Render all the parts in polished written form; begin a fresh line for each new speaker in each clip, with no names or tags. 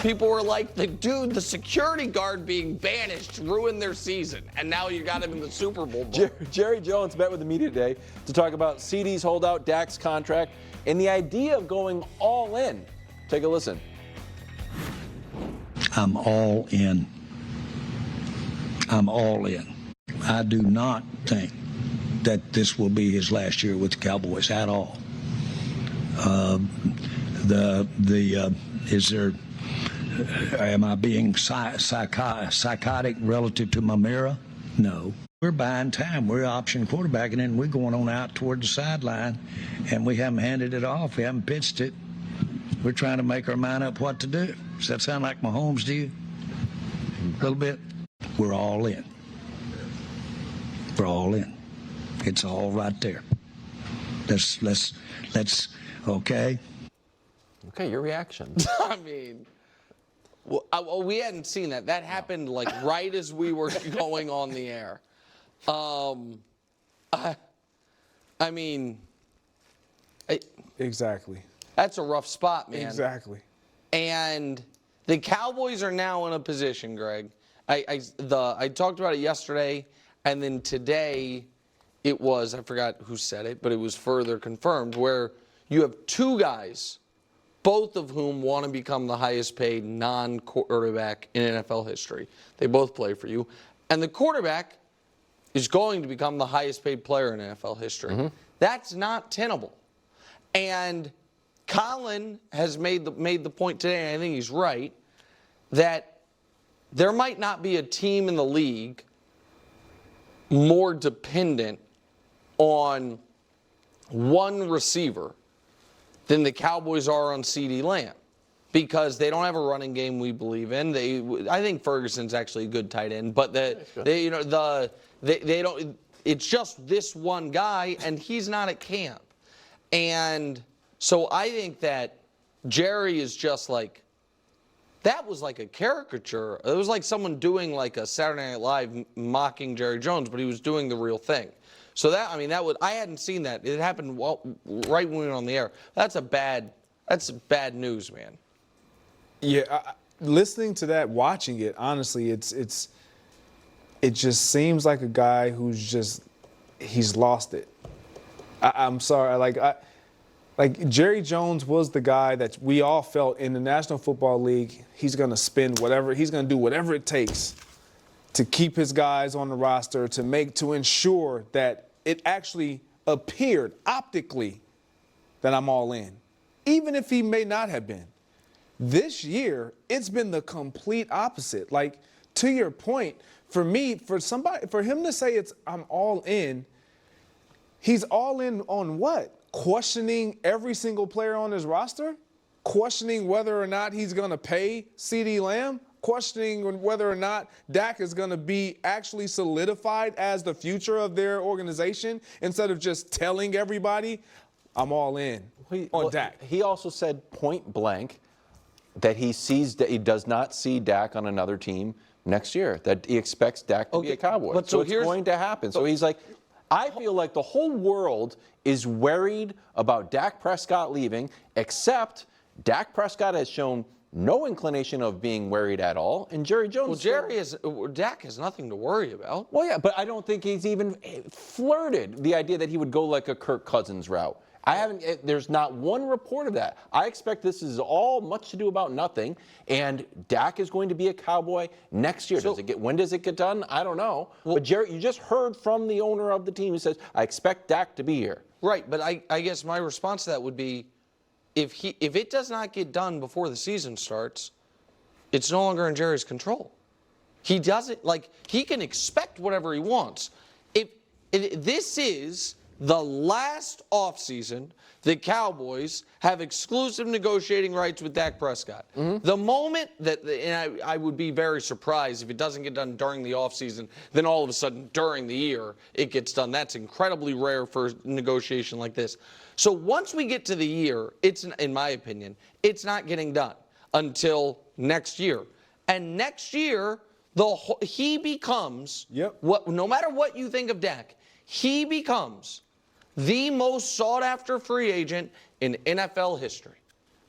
people were like, the security guard being banished ruined their season, and now you got him in the Super Bowl.
Jerry Jones met with the media today to talk about CD's holdout, Dak's contract, and the idea of going all in. Take a listen.
I'm all in. I'm all in. I do not think that this will be his last year with the Cowboys at all. Am I being psychotic relative to my mirror? No. We're buying time. We're option quarterbacking, and we're going on out toward the sideline, and we haven't handed it off. We haven't pitched it. We're trying to make our mind up what to do. Does that sound like Mahomes to you? A little bit? We're all in. We're all in. It's all right there. Let's okay.
Okay, your reaction.
I mean, well, we hadn't seen that. That happened like right as we were going on the air. I mean,
exactly.
That's a rough spot, man.
Exactly.
And the Cowboys are now in a position, Greg. I talked about it yesterday, and then today it was, I forgot who said it, but it was further confirmed, where you have two guys, both of whom want to become the highest paid non-quarterback in NFL history. They both play for you. And the quarterback is going to become the highest paid player in NFL history. Mm-hmm. That's not tenable. And Colin has made the point today, and I think he's right, that there might not be a team in the league more dependent on one receiver than the Cowboys are on CeeDee Lamb, because they don't have a running game we believe in. I think Ferguson's actually a good tight end, but they don't. It's just this one guy, and he's not at camp, and so I think that Jerry is just like, that was like a caricature. It was like someone doing like a Saturday Night Live mocking Jerry Jones, but he was doing the real thing. So I hadn't seen that. It happened right when we were on the air. That's bad news, man.
Yeah, listening to that, watching it, honestly, it just seems like a guy he's lost it. I'm sorry, like Jerry Jones was the guy that we all felt in the National Football League, he's going to do whatever it takes to keep his guys on the roster, to ensure that it actually appeared optically that I'm all in, even if he may not have been. This year, it's been the complete opposite. Like, to your point, for him to say I'm all in, he's all in on what? Questioning every single player on his roster? Questioning whether or not he's going to pay CeeDee Lamb? Questioning whether or not Dak is going to be actually solidified as the future of their organization, instead of just telling everybody, I'm all in on Dak.
He also said point blank that he does not see Dak on another team next year, that he expects Dak to be a Cowboy.
But
so it's going to happen. So he's like, I feel like the whole world is worried about Dak Prescott leaving, except Dak Prescott has shown no inclination of being worried at all, and Jerry Jones.
Dak has nothing to worry about.
Well, yeah, but I don't think he's even flirted the idea that he would go like a Kirk Cousins route. There's not one report of that. I expect this is all much to do about nothing, and Dak is going to be a Cowboy next year. When does it get done? I don't know. But Jerry, you just heard from the owner of the team who says, I expect Dak to be here.
Right, but I guess my response to that would be, if it does not get done before the season starts, it's no longer in Jerry's control. He can expect whatever he wants. If this is the last offseason, the Cowboys have exclusive negotiating rights with Dak Prescott. Mm-hmm. The moment that, and I would be very surprised if it doesn't get done during the offseason, then all of a sudden during the year it gets done. That's incredibly rare for negotiation like this. So once we get to the year, in my opinion, it's not getting done until next year. And next year, he becomes, no matter what you think of Dak, he becomes the most sought-after free agent in NFL history.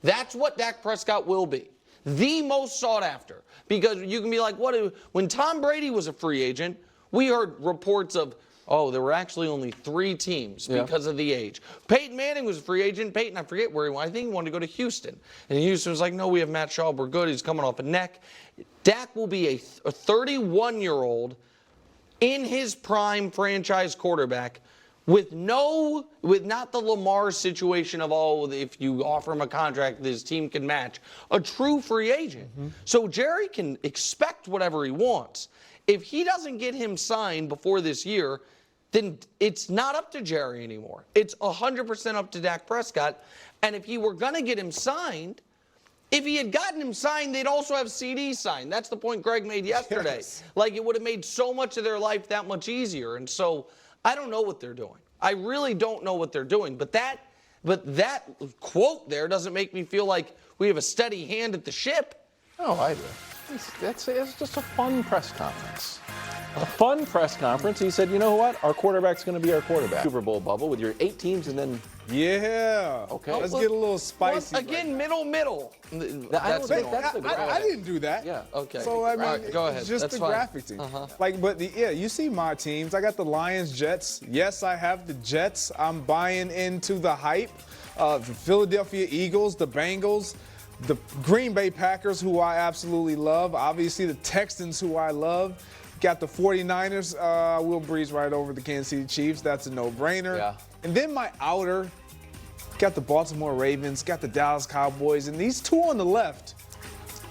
That's what Dak Prescott will be. the most sought after. Because you can be like, when Tom Brady was a free agent, we heard reports of, there were actually only 3 teams because of the age. Peyton Manning was a free agent. Peyton, I forget where he went. I think he wanted to go to Houston. And Houston was like, no, we have Matt Schaub. We're good. He's coming off a neck. Dak will be a 31-year-old in his prime franchise quarterback with not the Lamar situation of, if you offer him a contract, this team can match. A true free agent. So Jerry can expect whatever he wants. If he doesn't get him signed before this year, then it's not up to Jerry anymore. It's 100% up to Dak Prescott. And if he were going to get him signed, if he had gotten him signed, they'd also have CD signed. That's the point Greg made yesterday. Yes. Like, it would have made so much of their life that much easier. And so I don't know what they're doing. I really don't know what they're doing. But that quote there doesn't make me feel like we have a steady hand at the ship.
Oh, it's just a fun press conference. A fun press conference. He said, you know what? Our quarterback's going to be our quarterback. Super Bowl bubble with your 8 teams and then...
Yeah.
Okay.
Let's get a little spicy.
Well, again, middle.
I don't think that's the graphic.
I didn't do that.
Yeah.
Okay.
So, I mean,
right, go ahead.
It's just
that's
the
fine.
graphic team. You see my teams. I got the Lions, Jets. Yes, I have the Jets. I'm buying into the hype. The Philadelphia Eagles, the Bengals, the Green Bay Packers, who I absolutely love. Obviously, the Texans, who I love. Got the 49ers. We'll breeze right over the Kansas City Chiefs. That's a no-brainer.
Yeah.
And then my outer, got the Baltimore Ravens, got the Dallas Cowboys, and these 2 on the left.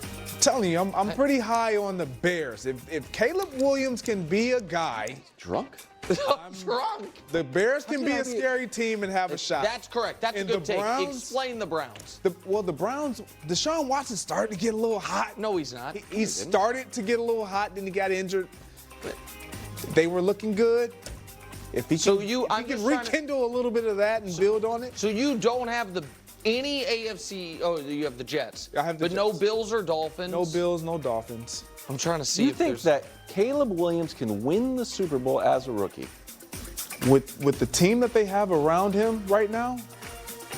I'm telling you, I'm pretty high on the Bears. If Caleb Williams can be a guy.
Drunk?
I'm drunk.
The Bears can be a scary team and have a shot.
That's correct. That's
And
a good
the
take.
Browns-
Explain the Browns.
The Browns, Deshaun Watson started to get a little hot.
No, he's not.
He started to get a little hot, then he got injured. They were looking good. If he can rekindle a little bit of that and build on it.
So you don't have any AFC. Oh, you have the Jets.
I have the
but no
Jets.
Bills or Dolphins.
No Bills, no Dolphins.
I'm trying to see.
Do you
if
think
there's...
that Caleb Williams can win the Super Bowl as a rookie?
With the team that they have around him right now,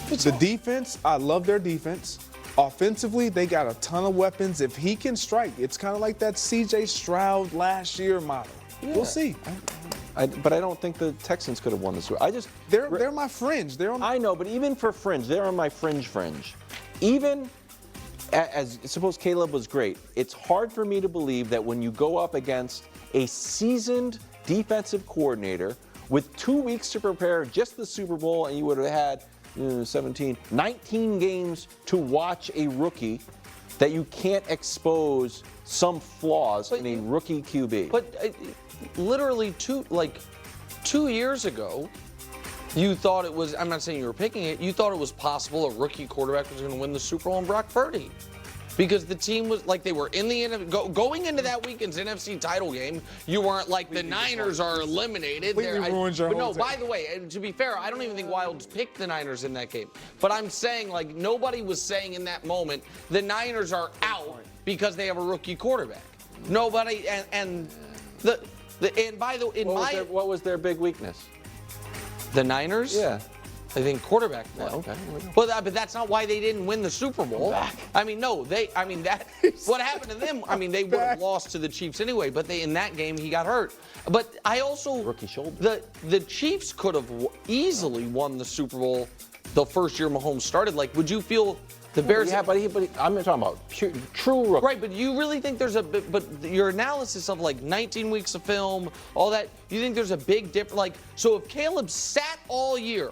the defense, I love their defense. Offensively, they got a ton of weapons. If he can strike, it's kind of like that C.J. Stroud last year model.
Yeah.
We'll see.
But I don't think the Texans could have won the Super Bowl.
They're my fringe.
I know, but even for fringe, they're on my fringe. Even as suppose Caleb was great, it's hard for me to believe that when you go up against a seasoned defensive coordinator with 2 weeks to prepare just the Super Bowl, and you would have had 19 games to watch a rookie, that you can't expose some flaws in a rookie QB.
But literally 2 years ago, you thought it was. I'm not saying you were picking it. You thought it was possible a rookie quarterback was going to win the Super Bowl and Brock Purdy. Because the team was like they were in the going into that weekend's NFC title game. You weren't like the Niners are eliminated.
Ruined your
but
whole
no, by the way, and to be fair, I don't even think Wilds picked the Niners in that game. But I'm saying like nobody was saying in that moment the Niners are out because they have a rookie quarterback. Nobody and
what was their big weakness?
The Niners?
Yeah.
I think quarterback play.
Yeah, okay.
But that's not why they didn't win the Super Bowl. I mean, no, what happened to them, they would have lost to the Chiefs anyway, but in that game, he got hurt. But I also,
rookie shoulder.
The Chiefs could have easily won the Super Bowl the first year Mahomes started. Like, would you feel the Bears?
Yeah, but I'm talking about true rookie.
Right, but you really think but your analysis of like 19 weeks of film, all that, you think there's a big difference? So if Caleb sat all year,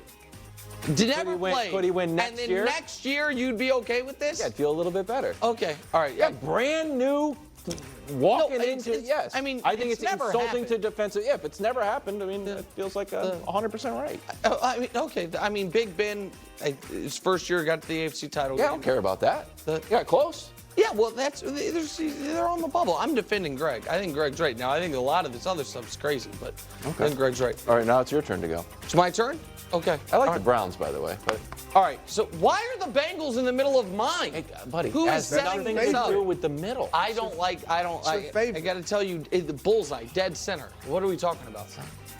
could
he win next year?
And then next year you'd be okay with this?
Yeah, I'd feel a little bit better.
Okay, all right.
Yeah, brand new. Walking into yes. I think it's
never
insulting
happened.
to defensive. Yeah, if it's never happened, it feels like 100% right.
Big Ben, his first year got to the AFC title game.
I don't care about that. Close.
Yeah, well, they're on the bubble. I'm defending Greg. I think Greg's right. Now, I think a lot of this other stuff is crazy, but I think Greg's right.
All right, now it's your turn to go.
It's my turn? Okay.
I like the Browns, by the way. But
all right, so why are the Bengals in the middle of mine?
Hey, buddy,
who is setting
nothing
this
to
up?
do with the middle.
I got to tell you, the bullseye, dead center. What are we talking about?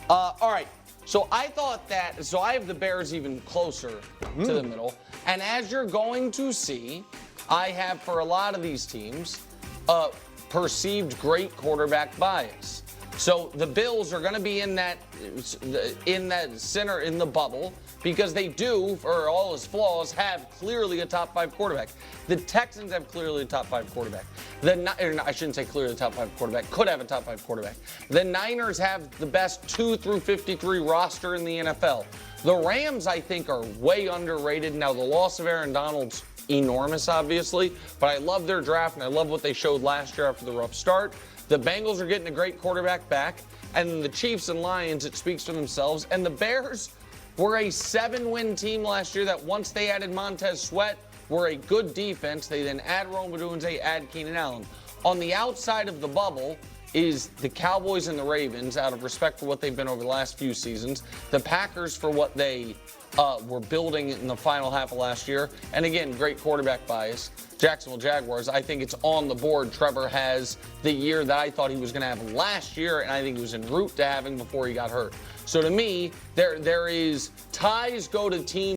All right, so I thought I have the Bears even closer to the middle. And as you're going to see, I have for a lot of these teams perceived great quarterback bias. So the Bills are going to be in that center in the bubble because they do, for all his flaws, have clearly a top 5 quarterback. The Texans have clearly a top 5 quarterback. I shouldn't say clearly a top 5 quarterback. Could have a top 5 quarterback. The Niners have the best 2 through 53 roster in the NFL. The Rams, I think, are way underrated. Now, the loss of Aaron Donald's enormous, obviously, but I love their draft and I love what they showed last year after the rough start. The Bengals are getting a great quarterback back, and the Chiefs and Lions, it speaks for themselves. And the Bears were a 7-win team last year that once they added Montez Sweat, were a good defense. They then add Rome Odunze, add Keenan Allen. On the outside of the bubble is the Cowboys and the Ravens, out of respect for what they've been over the last few seasons. The Packers for what they were building in the final half of last year. And again, great quarterback bias. Jacksonville Jaguars, I think it's on the board. Trevor has the year that I thought he was going to have last year, and I think he was en route to having before he got hurt. So to me, there is ties go to teams.